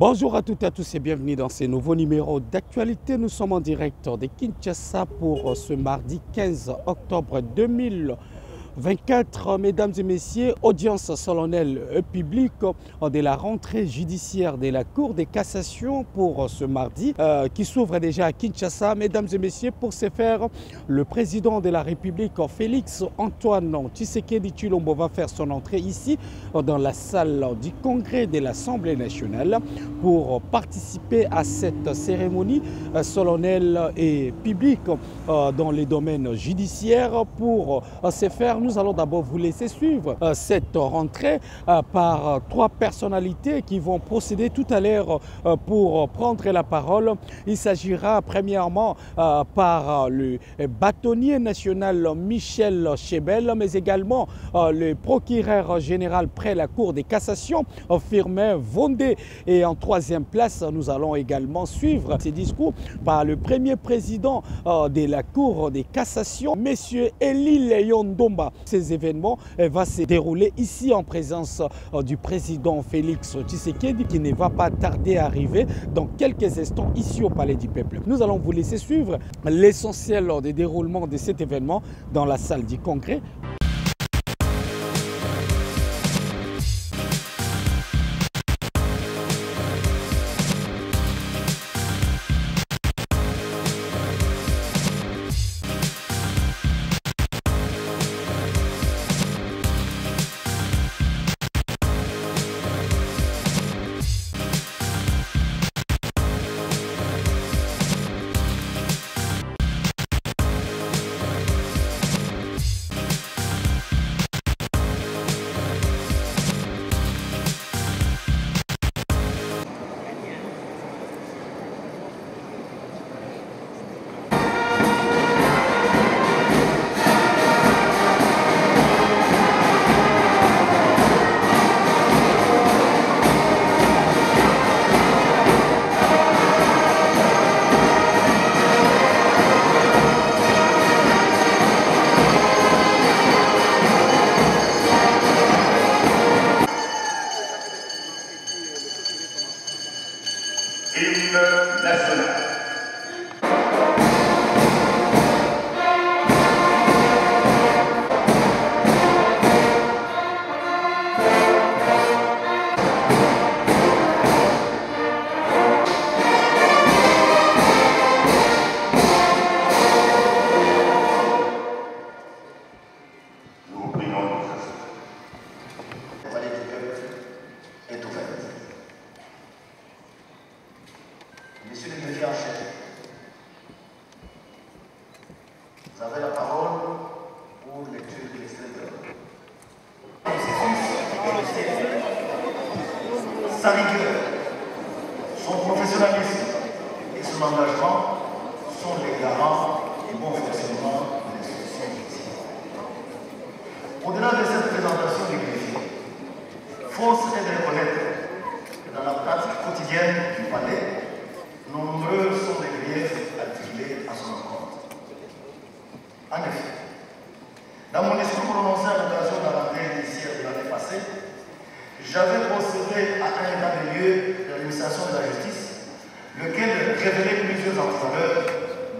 Bonjour à toutes et à tous et bienvenue dans ce nouveau numéro d'actualité. Nous sommes en direct de Kinshasa pour ce mardi 15 octobre 2024. Mesdames et messieurs, audience solennelle publique de la rentrée judiciaire de la Cour de cassation pour ce mardi qui s'ouvre déjà à Kinshasa. Mesdames et messieurs, pour ce faire, le président de la République, Félix Antoine Tshisekedi Tshilombo, va faire son entrée ici dans la salle du congrès de l'Assemblée nationale pour participer à cette cérémonie solennelle et publique dans les domaines judiciaires. Pour ce faire, nous allons d'abord vous laisser suivre cette rentrée par trois personnalités qui vont procéder tout à l'heure pour prendre la parole. Il s'agira premièrement par le bâtonnier national Michel Chebel, mais également le procureur général près la Cour de cassation, Firmin Vondé. Et en troisième place, nous allons également suivre ces discours par le premier président de la Cour de cassation, M. Élie Léon Ndomba. Ces événements vont se dérouler ici en présence du président Félix Tshisekedi qui ne va pas tarder à arriver dans quelques instants ici au Palais du Peuple. Nous allons vous laisser suivre l'essentiel des déroulements de cet événement dans la salle du Congrès. Monsieur le greffier en chef, vous avez la parole pour lecture de l'extrait de sa rigueur, son professionnalisme et son engagement sont les garants du bon fonctionnement de l'institution judiciaire. Au-delà de cette présentation du greffier, force est de reconnaître que dans la pratique quotidienne du palais, nombreux sont les griefs attribués à son encontre. En effet, dans mon discours prononcé à l'occasion de la rentrée judiciaire de l'année passée, j'avais procédé à un état des lieux de l'administration de la justice, lequel révélait plusieurs antivaleurs,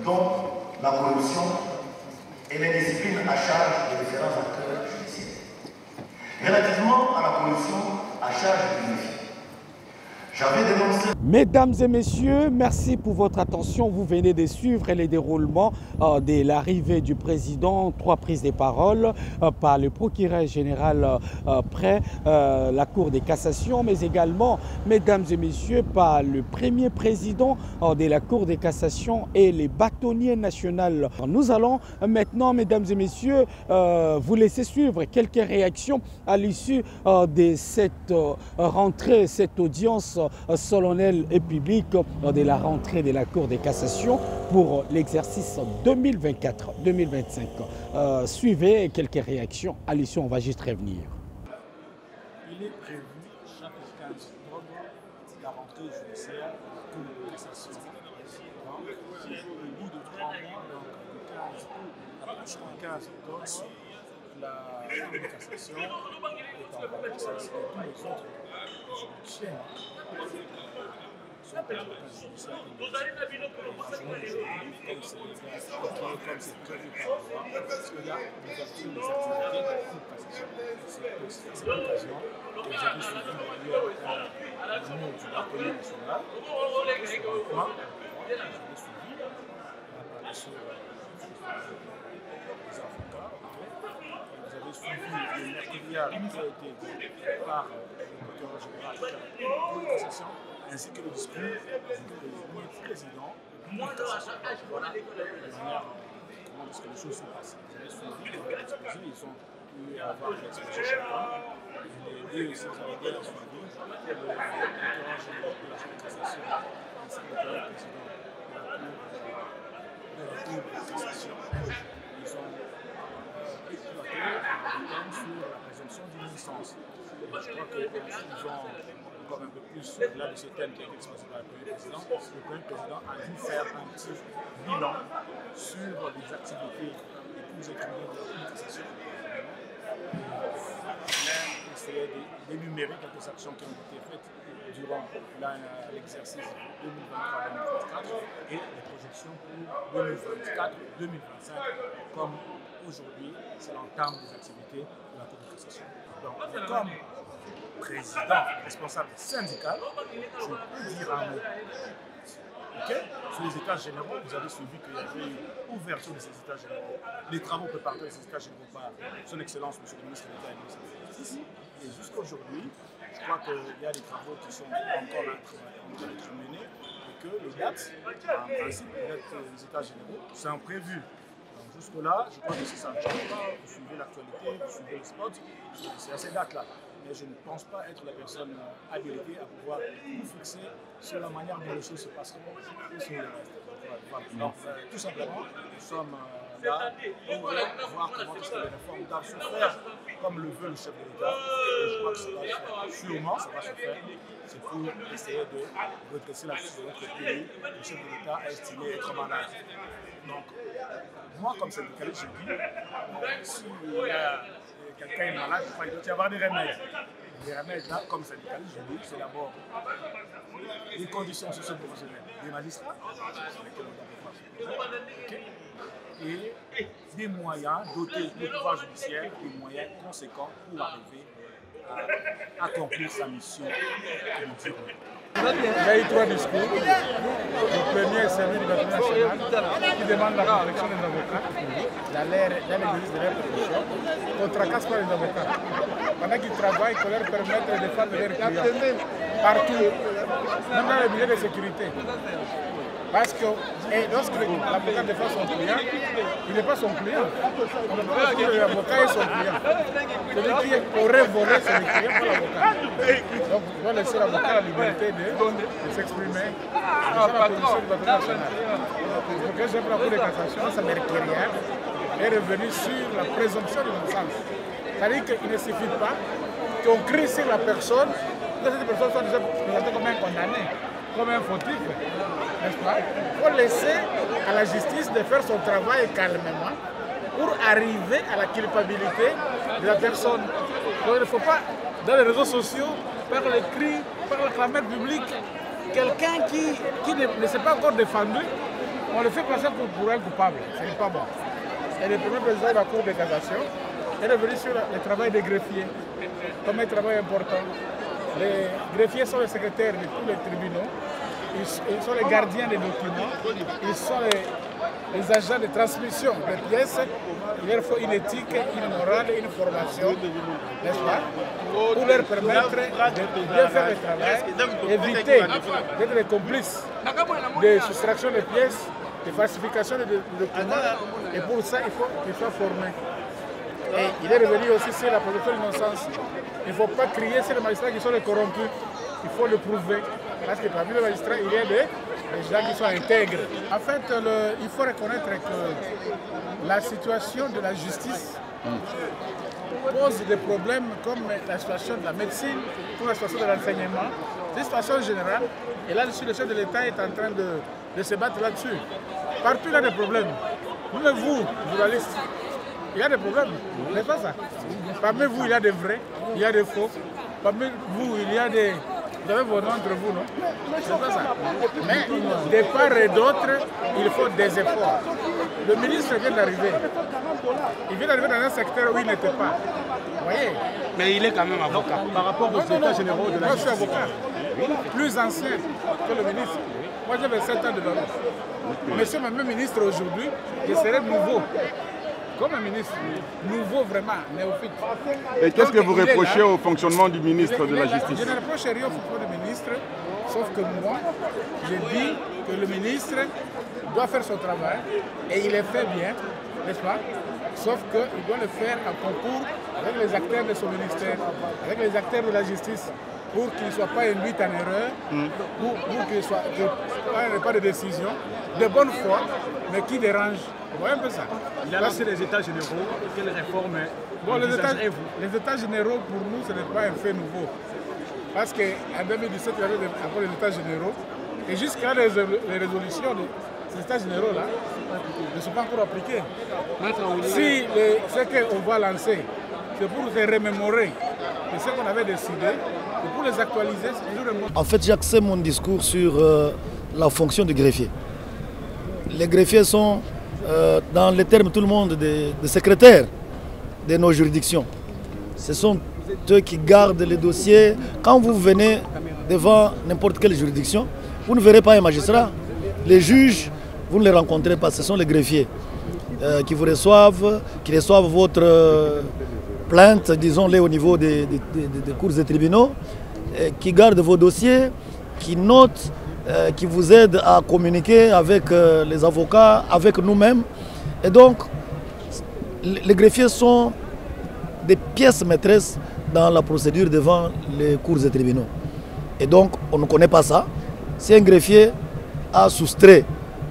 dont la corruption et les disciplines à charge des différents acteurs judiciaires. Relativement à la corruption à charge du greffier, j'avais dénoncé. Mesdames et messieurs, merci pour votre attention. Vous venez de suivre les déroulements de l'arrivée du président. Trois prises de parole par le procureur général près la Cour de cassation, mais également, mesdames et messieurs, par le premier président de la Cour de cassation et les bâtonniers nationaux. Nous allons maintenant, mesdames et messieurs, vous laisser suivre quelques réactions à l'issue de cette rentrée, cette audience solennelle et publique de la rentrée de la Cour de cassation pour l'exercice 2024-2025. Suivez quelques réactions. À l'issue, on va juste revenir. Il est prévu chaque 15 octobre la rentrée judiciaire de la Cour de cassation. Donc, au bout de 3 mois, donc le 15 août, la prochaine 15 octobre, la Cour de cassation est en ça, c'est tous les autres judiciaires sont pas judiciaires comme c'est prévu par la loi, parce qu'il y a l'ouverture des activités de cassation. C'est à cette occasion que vous avez suivi d'ailleurs le nom du partenaire national, sur le point, vous avez suivi, on a parlé sur les avocats, vous avez suivi le mercurial qui a été dit par le procureur général de la cassation, ainsi que le discours du président de la cassation. Voilà la manière comment est-ce que les choses se passent. Vous avez suivi l'exposé, ils ont pu avoir l'exposé chacun. Et aussi, vous avez bien suivi le procureur général de la cassation, ainsi que le président de la Cour de cassation. Ils ont exploité le thème sur la présomption d'innocence. Je crois qu'ils vont encore un peu plus au-delà de ce thème qui a été exposé par le Premier président. Le Premier président a dû faire un petit bilan sur les activités les plus écriées de la Cour de cassation. Il a essayé d'énumérer quelques actions qui ont été faites durant l'exercice 2023-2024 et les projections pour 2024-2025, comme aujourd'hui, c'est l'entame des activités de la Cour de cassation. Donc, comme président responsable syndical, je peux dire un mot. Okay? Sur les états généraux, vous avez suivi qu'il y avait une ouverture de ces états généraux. Les travaux préparatoires de ces états généraux par son Excellence, M. le ministre de l'État et le ministre de la Justice. Et jusqu'à aujourd'hui, je crois qu'il y a des travaux qui sont encore en train d'être menés et que les dates, en principe, les états généraux sont prévus. Jusque-là, je crois que c'est ça. Vous suivez l'actualité, vous suivez le spot, c'est à ces dates-là. Mais je ne pense pas être la personne habilitée à pouvoir vous fixer sur la manière dont les choses se passeront et sur le reste. Voilà. Donc, tout simplement, nous sommes là pour voir comment est-ce que les réformes doivent se faire comme le veut le chef de l'État. Et je crois que ça va se faire. Sûrement, ça va se faire. C'est pour essayer de redresser la justice de notre pays. Le chef de l'État a estimé être malade. Donc, moi, comme syndicaliste, je dis, si quelqu'un est malade, il doit y avoir des remèdes. Les remèdes, là, comme syndicaliste, je dis, c'est d'abord les conditions socio-professionnelles des magistrats, sur lesquelles on doit pouvoir se poser, et des moyens, doter le pouvoir judiciaire de moyens conséquents pour arriver à accomplir sa mission et le dire. Il y a eu 3 discours. Le premier est celui du gouvernement national qui demande la protection des avocats dans les ministres de leur profession. On ne tracasse pas les avocats. Pendant qu'ils travaillent, il faut leur permettre de défendre leurs clients. Partout, même dans les milieux de sécurité. Parce que lorsque l'avocat défend son client, il n'est pas son client. On ne peut pas dire que l'avocat est son client. Celui qui aurait volé, c'est le client, pas l'avocat. Donc, on doit laisser l'avocat la liberté de s'exprimer. C'est ça la position du gouvernement national. Donc, le chef de la Cour de cassation, sa mercurial, est revenu sur la présomption d'innocence. C'est-à-dire qu'il ne suffit pas qu'on crie sur la personne, que cette personne soit déjà présentée comme un condamné, comme un fautif. N'est-ce pas? Il faut laisser à la justice de faire son travail calmement pour arriver à la culpabilité de la personne. Donc il ne faut pas, dans les réseaux sociaux, par les cris, par la clameur publique, quelqu'un qui ne s'est pas encore défendu, on le fait passer pour un coupable. Ce n'est pas bon. Et le premier président de la Cour de cassation est revenu sur le travail des greffiers, comme un travail important. Les greffiers sont les secrétaires de tous les tribunaux. Ils sont les gardiens des documents, ils sont les agents de transmission des pièces. Il leur faut une éthique, une morale, une formation, n'est-ce pas, pour leur permettre de bien faire le travail, éviter d'être les complices de soustraction de pièces, de falsification de documents, et pour ça, il faut qu'ils soient formés. Et il est revenu aussi sur la présomption d'innocence. Il ne faut pas crier sur les magistrats qui sont les corrompus. Il faut le prouver. Parce que parmi les magistrats, il y a des gens qui sont intègres. En fait, il faut reconnaître que la situation de la justice pose des problèmes comme la situation de la médecine, comme la situation de l'enseignement. C'est une situation générale. Et là-dessus, le chef de l'État est en train de se battre là-dessus. Partout, il y a des problèmes. Même vous, journalistes, il y a des problèmes. N'est pas ça? Parmi vous, il y a des vrais, il y a des faux. Parmi vous, il y a des... Vous avez vos noms entre vous, non? C'est pas ça. Mais de part et d'autre, il faut des efforts. Le ministre vient d'arriver. Il vient d'arriver dans un secteur où il n'était pas. Vous voyez? Mais il est quand même avocat. Par rapport aux états généraux de la Moi, je suis justice. avocat. Plus ancien que le ministre. Moi, j'avais 7 ans de barreau. Monsieur, même ministre aujourd'hui, je serai nouveau. Comme un ministre, nouveau vraiment, néophyte. Et qu'est-ce que vous Donc, il est reprochez là. au fonctionnement du ministre de la Justice? Je ne reproche rien au fonctionnement du ministre, sauf que moi, je dis que le ministre doit faire son travail et il le fait bien, n'est-ce pas? Sauf qu'il doit le faire en concours avec les acteurs de son ministère, avec les acteurs de la justice, pour qu'il ne soit pas induit en erreur, pour qu'il soit pas de décision, de bonne foi, mais qui dérange. Vous voyez un peu ça? Il a lancé les états généraux. Quelles réformes Bon, les envisagerez-vous? états généraux, pour nous, ce n'est pas un fait nouveau. Parce qu'en 2017, il y avait encore les états généraux. Et jusqu'à les résolutions de ces états généraux-là ne sont pas encore appliqués. Si ce qu'on va lancer, c'est pour se remémorer de ce qu'on avait décidé, et pour les actualiser, c'est toujours le moment. En fait, j'axais mon discours sur la fonction du greffier. Les greffiers sont, dans les termes tout le monde, des secrétaires de nos juridictions. Ce sont eux qui gardent les dossiers. Quand vous venez devant n'importe quelle juridiction, vous ne verrez pas un magistrat. Les juges, vous ne les rencontrez pas, ce sont les greffiers qui vous reçoivent, qui reçoivent votre plainte, disons-les au niveau des cours et tribunaux, qui gardent vos dossiers, qui notent, qui vous aident à communiquer avec les avocats, avec nous-mêmes. Et donc, les greffiers sont des pièces maîtresses dans la procédure devant les cours et tribunaux. Et donc, on ne connaît pas ça. Si un greffier a soustrait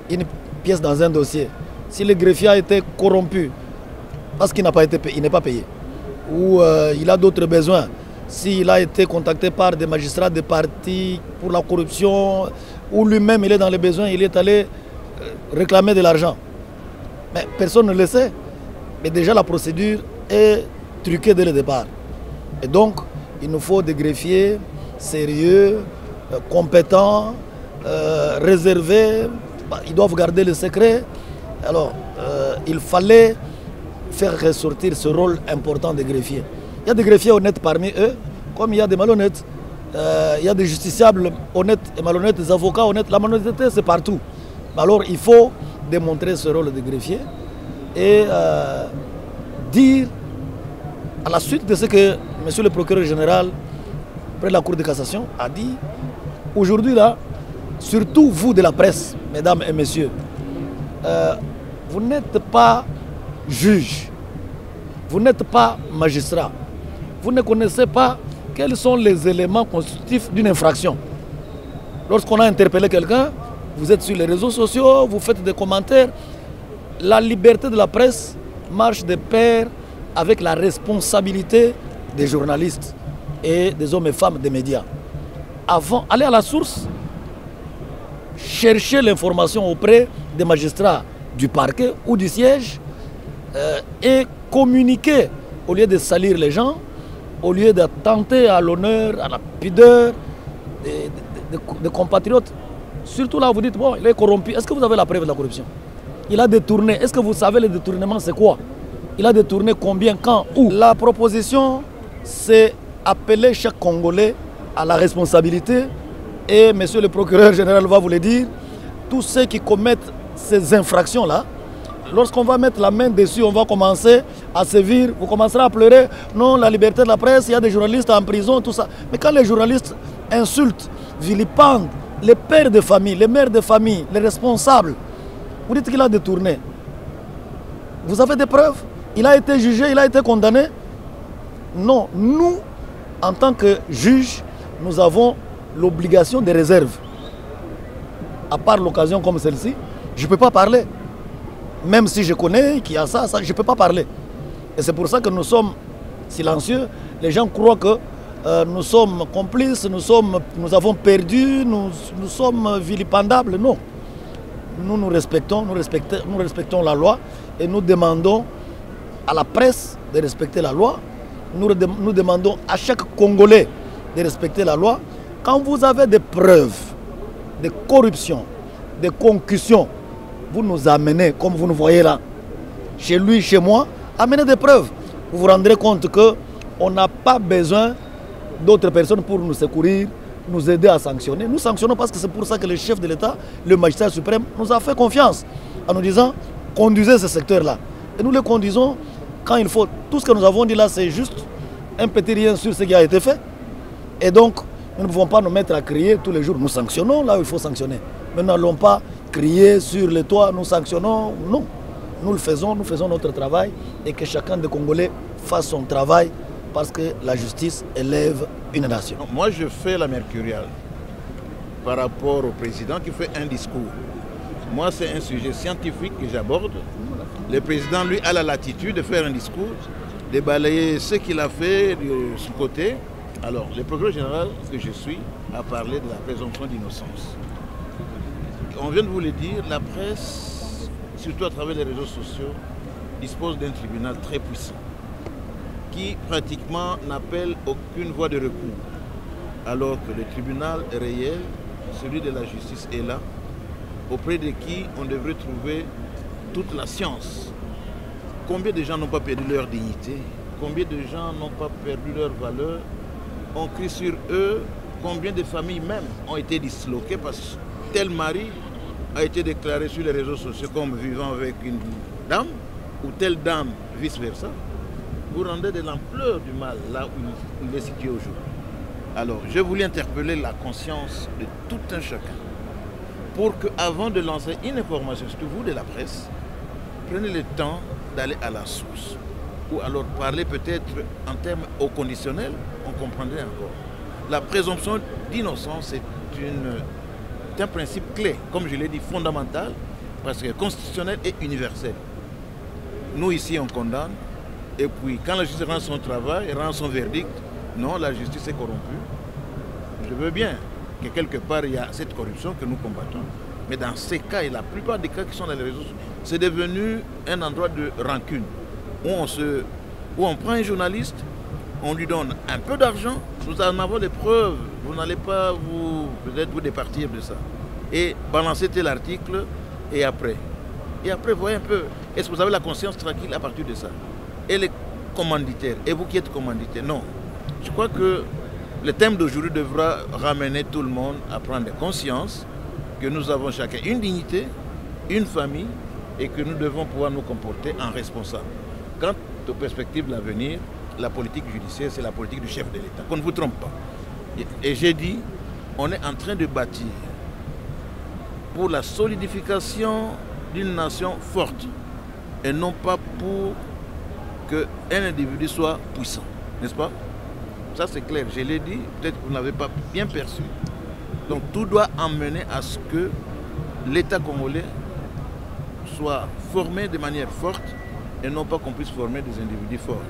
une pièce dans un dossier, si le greffier a été corrompu parce qu'il n'a pas été payé, il n'est pas payé, ou il a d'autres besoins, s'il a été contacté par des magistrats des partis pour la corruption, ou lui-même il est dans les besoins, il est allé réclamer de l'argent. Mais personne ne le sait. Mais déjà la procédure est truquée dès le départ. Et donc, il nous faut des greffiers sérieux, compétents, réservés. Ils doivent garder le secret. Alors, il fallait faire ressortir ce rôle important des greffiers. Il y a des greffiers honnêtes parmi eux, comme il y a des malhonnêtes. Il y a des justiciables honnêtes et malhonnêtes, des avocats honnêtes. La malhonnêteté, c'est partout. Alors, il faut démontrer ce rôle de greffier et dire, à la suite de ce que M. le procureur général, près de la Cour de cassation, a dit, aujourd'hui là, surtout vous de la presse, mesdames et messieurs, vous n'êtes pas juge, vous n'êtes pas magistrat, vous ne connaissez pas quels sont les éléments constitutifs d'une infraction. Lorsqu'on a interpellé quelqu'un, vous êtes sur les réseaux sociaux, vous faites des commentaires. La liberté de la presse marche de pair avec la responsabilité des journalistes et des hommes et femmes des médias. Avant, aller à la source, chercher l'information auprès des magistrats du parquet ou du siège et communiquer au lieu de salir les gens, au lieu d'attenter à l'honneur, à la pudeur des compatriotes. Surtout là, vous dites, bon, il est corrompu. Est-ce que vous avez la preuve de la corruption? Il a détourné. Est-ce que vous savez le détournement, c'est quoi? Il a détourné combien, quand, où? La proposition, c'est appeler chaque Congolais à la responsabilité. Et monsieur le procureur général va vous le dire, tous ceux qui commettent ces infractions-là, lorsqu'on va mettre la main dessus, on va commencer à sévir, vous commencerez à pleurer. Non, la liberté de la presse, il y a des journalistes en prison, tout ça. Mais quand les journalistes insultent, vilipendent les pères de famille, les mères de famille, les responsables, vous dites qu'il a détourné. Vous avez des preuves? Il a été jugé, il a été condamné? Non, nous, en tant que juges, nous avons l'obligation de réserve. À part l'occasion comme celle-ci, je ne peux pas parler. Même si je connais qu'il y a ça, je ne peux pas parler. Et c'est pour ça que nous sommes silencieux. Les gens croient que nous sommes complices, nous avons perdu, nous sommes vilipendables. Non. Nous respectons la loi et nous demandons à la presse de respecter la loi nous demandons à chaque Congolais de respecter la loi. Quand vous avez des preuves de corruption, de concussion, vous nous amenez, comme vous nous voyez là, chez lui, chez moi, amenez des preuves. Vous vous rendrez compte qu'on n'a pas besoin d'autres personnes pour nous secourir, nous aider à sanctionner. Nous sanctionnons parce que c'est pour ça que le chef de l'État, le magistrat suprême, nous a fait confiance en nous disant conduisez ce secteur-là. Et nous le conduisons quand il faut. Tout ce que nous avons dit là, c'est juste un petit rien sur ce qui a été fait. Et donc, nous ne pouvons pas nous mettre à crier tous les jours. Nous sanctionnons là où il faut sanctionner. Mais nous n'allons pas crier sur les toits, nous sanctionnons. Non. Nous le faisons, nous faisons notre travail et que chacun des Congolais fasse son travail parce que la justice élève une nation. Moi, je fais la mercuriale par rapport au président qui fait un discours. Moi, c'est un sujet scientifique que j'aborde. Le président, lui, a la latitude de faire un discours, de balayer ce qu'il a fait de son côté. Alors, le procureur général que je suis a parlé de la présomption d'innocence. On vient de vous le dire, la presse, surtout à travers les réseaux sociaux, dispose d'un tribunal très puissant qui pratiquement n'appelle aucune voie de recours. Alors que le tribunal réel, celui de la justice, est là, auprès de qui on devrait trouver toute la science. Combien de gens n'ont pas perdu leur dignité? Combien de gens n'ont pas perdu leur valeur? On crie sur eux. Combien de familles même ont été disloquées parce que tel mari a été déclaré sur les réseaux sociaux comme vivant avec une dame ou telle dame vice-versa. Vous rendez de l'ampleur du mal là où il est situé aujourd'hui. Alors, je voulais interpeller la conscience de tout un chacun pour qu'avant de lancer une information, surtout vous de la presse, prenez le temps d'aller à la source. Ou alors parler peut-être en termes au conditionnel, on comprendrait encore. La présomption d'innocence est un principe clé, comme je l'ai dit, fondamental, parce que constitutionnel et universel. Nous ici, on condamne, et puis quand la justice rend son travail, rend son verdict, non, la justice est corrompue. Je veux bien que quelque part il y a cette corruption que nous combattons, mais dans ces cas et la plupart des cas qui sont dans les réseaux sociaux, c'est devenu un endroit de rancune, où on prend un journaliste, on lui donne un peu d'argent, nous en avons des preuves, vous n'allez pas peut-être vous départir de ça, et balancer tel article, et après, voyez un peu, est-ce que vous avez la conscience tranquille à partir de ça? Et les commanditaires, et vous qui êtes commanditaires, non. Je crois que le thème d'aujourd'hui devra ramener tout le monde à prendre conscience que nous avons chacun une dignité, une famille, et que nous devons pouvoir nous comporter en responsables. Quant aux perspectives de l'avenir, la politique judiciaire, c'est la politique du chef de l'État. Qu'on ne vous trompe pas. Et j'ai dit, on est en train de bâtir pour la solidification d'une nation forte et non pas pour qu'un individu soit puissant. N'est-ce pas? Ça c'est clair, je l'ai dit, peut-être que vous n'avez pas bien perçu. Donc tout doit emmener à ce que l'État congolais soit formé de manière forte et non pas qu'on puisse former des individus forts.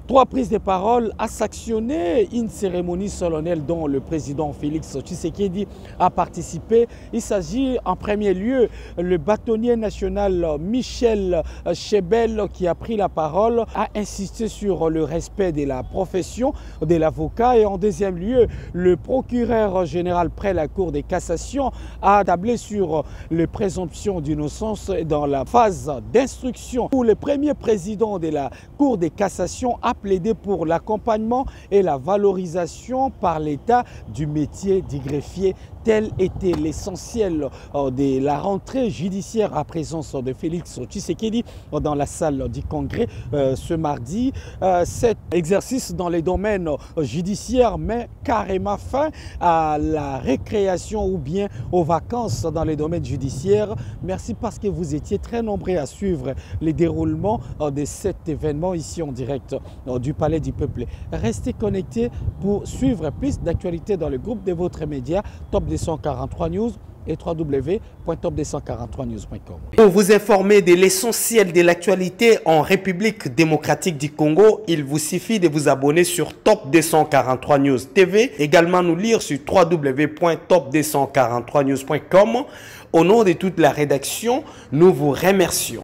3 prises de parole à s'actionner, une cérémonie solennelle dont le président Félix Tshisekedi a participé. Il s'agit en premier lieu le bâtonnier national Michel Chebel qui a pris la parole, a insisté sur le respect de la profession de l'avocat et en deuxième lieu le procureur général près la Cour de cassation a tablé sur les présomptions d'innocence dans la phase d'instruction où le premier président de la Cour de cassation a plaidé pour l'accompagnement et la valorisation par l'État du métier de greffier. Tel était l'essentiel de la rentrée judiciaire à présence de Félix Tshisekedi dans la salle du Congrès ce mardi. Cet exercice dans les domaines judiciaires met carrément fin à la récréation ou bien aux vacances dans les domaines judiciaires. Merci parce que vous étiez très nombreux à suivre les déroulements de cet événement ici en direct du Palais du Peuple. Restez connectés pour suivre plus d'actualités dans le groupe de votre média Top 243 News et www.top243news.com. Pour vous informer de l'essentiel de l'actualité en République démocratique du Congo, il vous suffit de vous abonner sur Top 243 News TV, également nous lire sur www.top243news.com. Au nom de toute la rédaction, nous vous remercions.